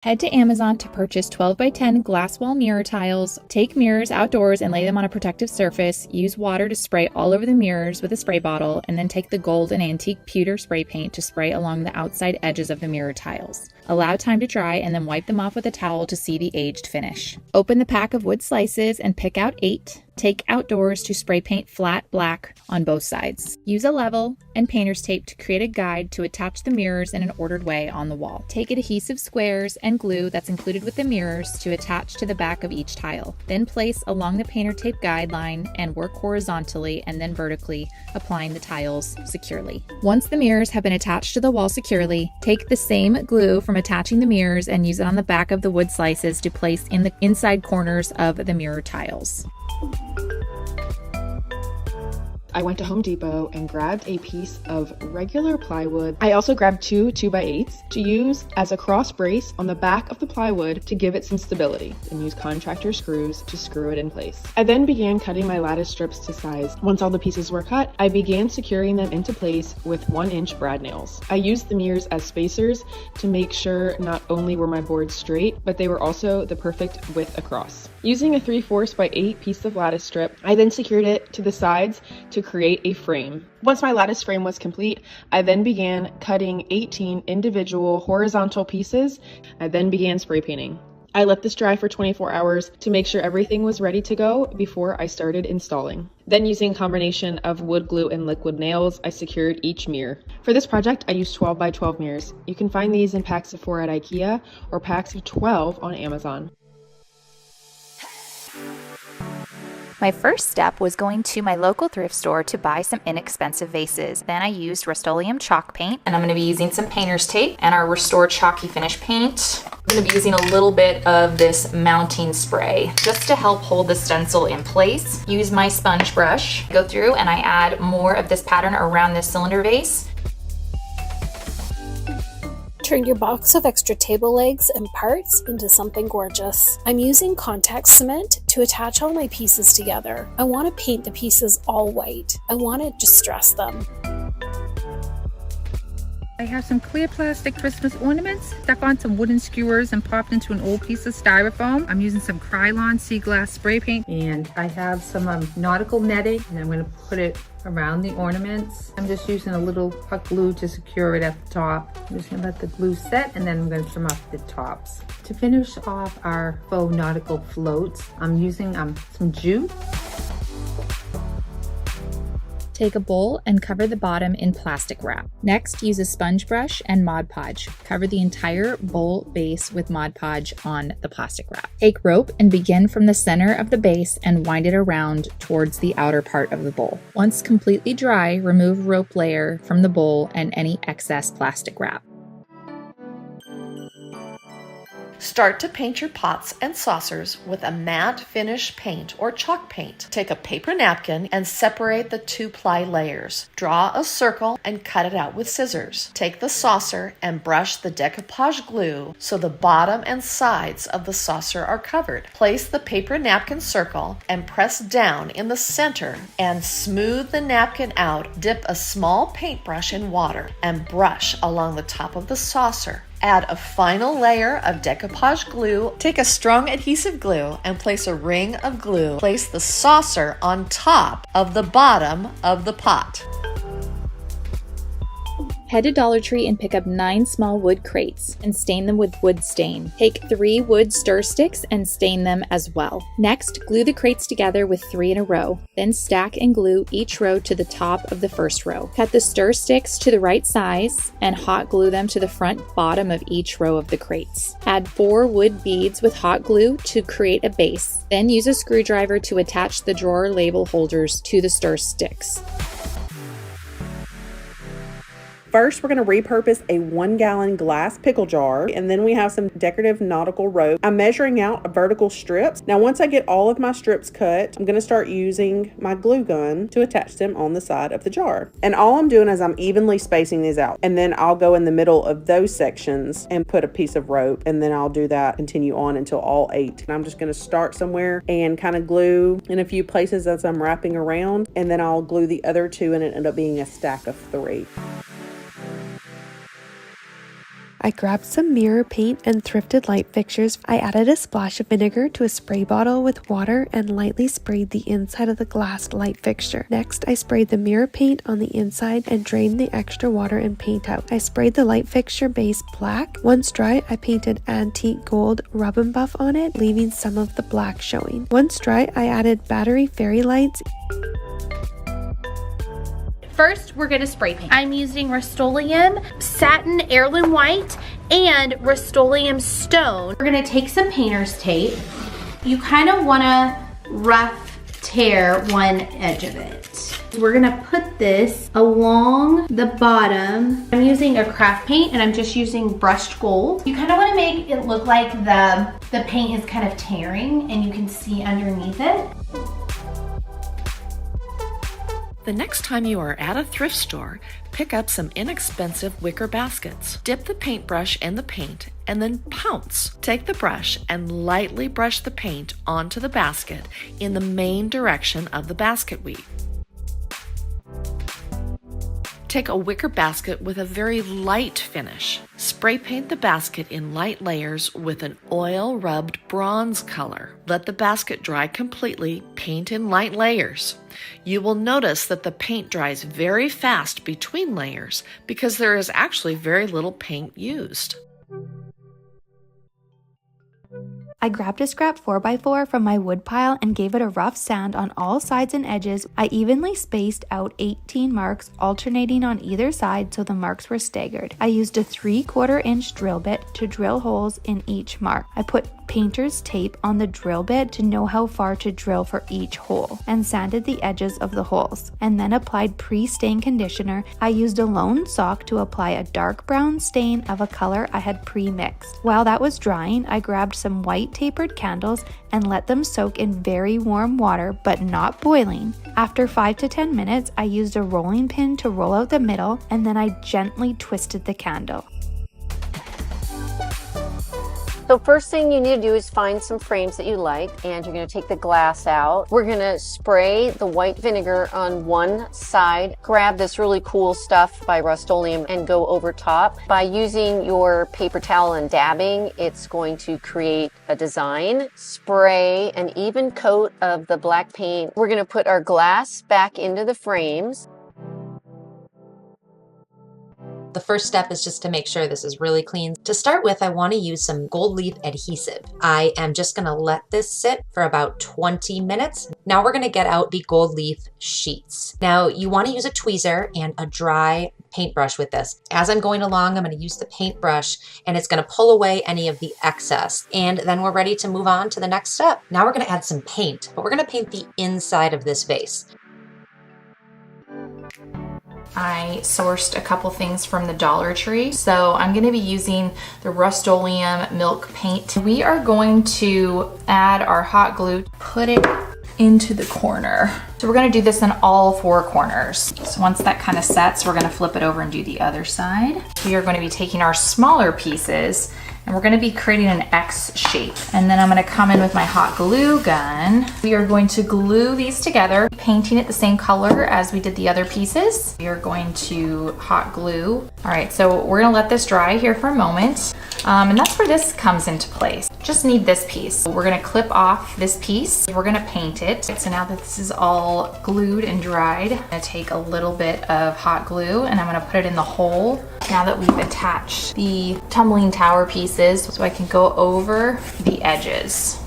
Head to Amazon to purchase 12 by 10 glass wall mirror tiles. Take mirrors outdoors and lay them on a protective surface. Use water to spray all over the mirrors with a spray bottle, and then take the gold and antique pewter spray paint to spray along the outside edges of the mirror tiles. Allow time to dry and then wipe them off with a towel to see the aged finish. Open the pack of wood slices and pick out 8. Take outdoors to spray paint flat black on both sides. Use a level and painter's tape to create a guide to attach the mirrors in an ordered way on the wall. Take adhesive squares and glue that's included with the mirrors to attach to the back of each tile. Then place along the painter tape guideline and work horizontally and then vertically, applying the tiles securely. Once the mirrors have been attached to the wall securely, take the same glue from attaching the mirrors and use it on the back of the wood slices to place in the inside corners of the mirror tiles. I went to Home Depot and grabbed a piece of regular plywood. I also grabbed two 2x8s to use as a cross brace on the back of the plywood to give it some stability, and use contractor screws to screw it in place. I then began cutting my lattice strips to size. Once all the pieces were cut, I began securing them into place with 1-inch brad nails. I used the mirrors as spacers to make sure not only were my boards straight, but they were also the perfect width across. Using a 3/4 by 8 piece of lattice strip, I then secured it to the sides to create a frame. Once my lattice frame was complete, I then began cutting 18 individual horizontal pieces. I then began spray painting. I let this dry for 24 hours to make sure everything was ready to go before I started installing. Then, using a combination of wood glue and liquid nails, I secured each mirror. For this project, I used 12 by 12 mirrors. You can find these in packs of 4 at IKEA or packs of 12 on Amazon. My first step was going to my local thrift store to buy some inexpensive vases. Then I used Rust-Oleum chalk paint, and I'm going to be using some painter's tape and our restored chalky finish paint. I'm going to be using a little bit of this mounting spray just to help hold the stencil in place. Use my sponge brush, go through and I add more of this pattern around this cylinder vase. Turn your box of extra table legs and parts into something gorgeous. I'm using contact cement to attach all my pieces together. I want to paint the pieces all white. I want to distress them. I have some clear plastic Christmas ornaments, stuck on some wooden skewers and popped into an old piece of styrofoam. I'm using some Krylon sea glass spray paint. And I have some nautical netting, and I'm going to put it around the ornaments. I'm just using a little hot glue to secure it at the top. I'm just going to let the glue set, and then I'm going to trim off the tops. To finish off our faux nautical floats, I'm using some jute. Take a bowl and cover the bottom in plastic wrap. Next, use a sponge brush and Mod Podge. Cover the entire bowl base with Mod Podge on the plastic wrap. Take rope and begin from the center of the base and wind it around towards the outer part of the bowl. Once completely dry, remove rope layer from the bowl and any excess plastic wrap. Start to paint your pots and saucers with a matte finish paint or chalk paint. Take a paper napkin and separate the 2-ply layers. Draw a circle and cut it out with scissors. Take the saucer and brush the decoupage glue so the bottom and sides of the saucer are covered. Place the paper napkin circle and press down in the center and smooth the napkin out. Dip a small paintbrush in water and brush along the top of the saucer. Add a final layer of decoupage glue. Take a strong adhesive glue and place a ring of glue. Place the saucer on top of the bottom of the pot. Head to Dollar Tree and pick up 9 small wood crates and stain them with wood stain. Take 3 wood stir sticks and stain them as well. Next, glue the crates together with 3 in a row. Then stack and glue each row to the top of the first row. Cut the stir sticks to the right size and hot glue them to the front bottom of each row of the crates. Add 4 wood beads with hot glue to create a base. Then use a screwdriver to attach the drawer label holders to the stir sticks. First, we're going to repurpose a 1-gallon glass pickle jar, and then we have some decorative nautical rope. I'm measuring out vertical strips. Now, once I get all of my strips cut, I'm going to start using my glue gun to attach them on the side of the jar. And all I'm doing is I'm evenly spacing these out, and then I'll go in the middle of those sections and put a piece of rope, and then I'll do that, continue on until all 8. And I'm just going to start somewhere and kind of glue in a few places as I'm wrapping around, and then I'll glue the other 2, and it end up being a stack of 3. I grabbed some mirror paint and thrifted light fixtures. I added a splash of vinegar to a spray bottle with water and lightly sprayed the inside of the glass light fixture. Next, I sprayed the mirror paint on the inside and drained the extra water and paint out. I sprayed the light fixture base black. Once dry, I painted antique gold rub and buff on it, leaving some of the black showing. Once dry, I added battery fairy lights. First, we're going to spray paint. I'm using Rust-Oleum Satin Heirloom White and Rust-Oleum Stone. We're going to take some painter's tape. You kind of want to rough tear one edge of it. We're going to put this along the bottom. I'm using a craft paint and I'm just using brushed gold. You kind of want to make it look like the paint is kind of tearing and you can see underneath it. The next time you are at a thrift store, pick up some inexpensive wicker baskets. Dip the paintbrush in the paint and then pounce. Take the brush and lightly brush the paint onto the basket in the main direction of the basket weave. Take a wicker basket with a very light finish. Spray paint the basket in light layers with an oil-rubbed bronze color. Let the basket dry completely, paint in light layers. You will notice that the paint dries very fast between layers because there is actually very little paint used. I grabbed a scrap 4x4 from my wood pile and gave it a rough sand on all sides and edges. I evenly spaced out 18 marks, alternating on either side so the marks were staggered. I used a 3/4 inch drill bit to drill holes in each mark. I put painter's tape on the drill bit to know how far to drill for each hole, and sanded the edges of the holes, and then applied pre-stain conditioner. I used a lone sock to apply a dark brown stain of a color I had pre-mixed. While that was drying, I grabbed some white tapered candles and let them soak in very warm water but not boiling. After 5 to 10 minutes, I used a rolling pin to roll out the middle, and then I gently twisted the candle. So first thing you need to do is find some frames that you like, and you're going to take the glass out. We're going to spray the white vinegar on one side. Grab this really cool stuff by Rust-Oleum and go over top. By using your paper towel and dabbing, it's going to create a design. Spray an even coat of the black paint. We're going to put our glass back into the frames. The first step is just to make sure this is really clean. To start with, I want to use some gold leaf adhesive. I am just going to let this sit for about 20 minutes. Now we're going to get out the gold leaf sheets. Now you want to use a tweezer and a dry paintbrush with this. As I'm going along, I'm going to use the paintbrush and it's going to pull away any of the excess. And then we're ready to move on to the next step. Now we're going to add some paint, but we're going to paint the inside of this vase. I sourced a couple things from the Dollar Tree. So I'm going to be using the Rust-Oleum milk paint. We are going to add our hot glue, put it into the corner. So we're going to do this in all 4 corners. So once that kind of sets, we're going to flip it over and do the other side. We are going to be taking our smaller pieces and we're going to be creating an X shape. And then I'm going to come in with my hot glue gun. We are going to glue these together, painting it the same color as we did the other pieces. We are going to hot glue. All right, so we're going to let this dry here for a moment. And that's where this comes into place. Just need this piece. We're going to clip off this piece. We're going to paint it. So now that this is all glued and dried, I'm going to take a little bit of hot glue and I'm going to put it in the hole. Now that we've attached the tumbling tower pieces, so I can go over the edges.